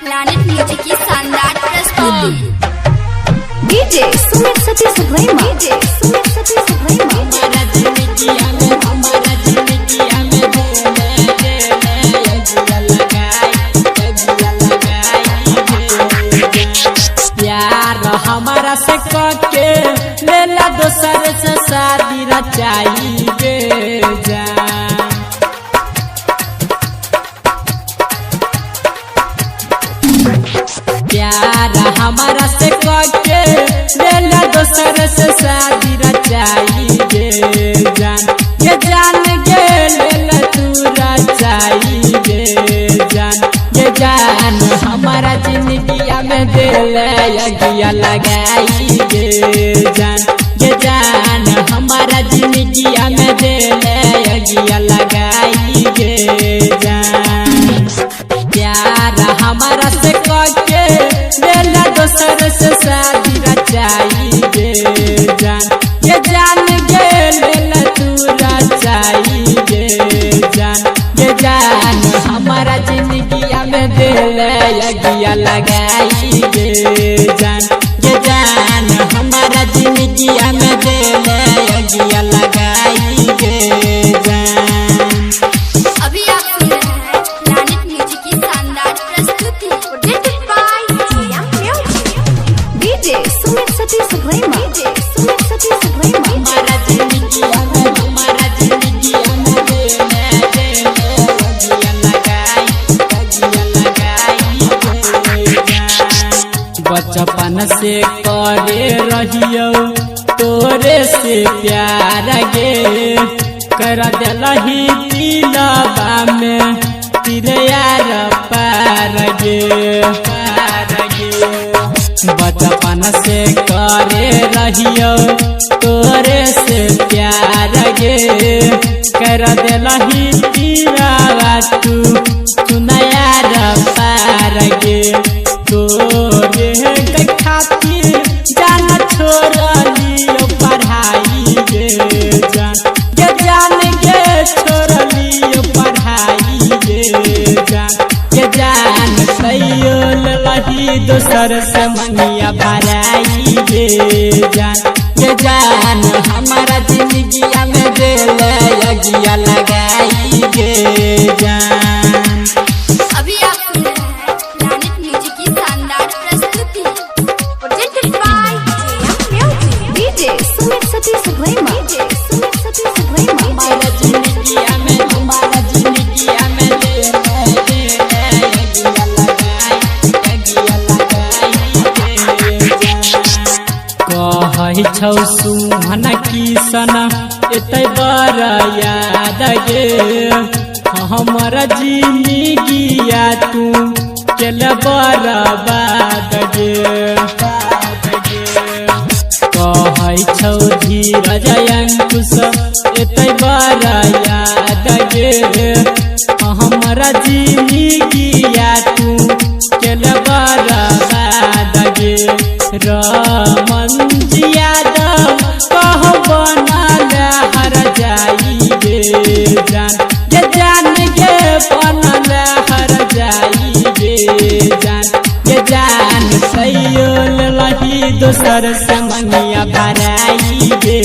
Planet music की शानदार प्रस्तुति। डीजे सुमित सतीश भैया, डीजे सुमित सतीश भैया। हमारा जिंदगिया में प्यार हमारा से करके लेला दोसर से शादी रचाई गे जान। प्यार हमारा से करके लेला दोसर से शादी रचाई गे जान। ये जान गे लेला तू रचाई गे जान। ये जान हमारा जिंदगिया में दिल अगिया लगाई गे जान। ये जान हमारा जिंदगिया में दिल अगिया लगाई गे जान। प्यार हमारा से करके लेला दोसर से शादी रचाई गे जान। ये जान गे लेला तू रचाई गे जान। ये जान हमारा जिंदगिया में दिल अगिया लगाई गे जान। ये जान हमारा जिंदगिया में दिल अगिया लगाई गे जान। अभी आप सुन रहे हैं प्लैनेट म्यूजिक की शानदार प्रस्तुति। Presented by JM Music। DJ Sumit Satish भैया, डीजे सुमित सतीश भैया। हमारा जिंदगिया में दिल अगिया लगाई गे जान। बचपन से करे रहियो तोरे से प्यार गे। कर दिलही दिलवा में तेरे यार पार गे बचपन से करे रहियो तोरे से प्यार गे। कर दिलही दिलवा तू यार पार गे। तोरे के खातिर जान छोड़लियो पढ़ाई गे जान। ये जान गे छोड़लियो पढ़ाई गे जान। ये जान सैयो लही दोसर से मंगिया भराई गे जान। ये जान हमारा जिंदगिया में दिल अगिया लगाई गे जान। अभी आप सुन रहे हैं प्लैनेट म्यूजिक की शानदार प्रस्तुति। Presented by JM Music। DJ Sumit Satish भैया, डीजे सुमित सतीश भैया। हमारा जिंदगिया में दिल अगिया लगाई कहै छौ सुमन किसन एतै बड़ याद गे। हमर जिंदगिया तू केल बर्बाद गे। कहै छौ धीरज अंकुश एतै बड़ याद गे। हमर जिंदगिया तू केल बर्बाद गे। रमन यादव कह बनल हर जाई गे जान। ये जान गे बनल हर जाई गे जान। ये जान सैयो लही दोसर से मंगिया भराई गे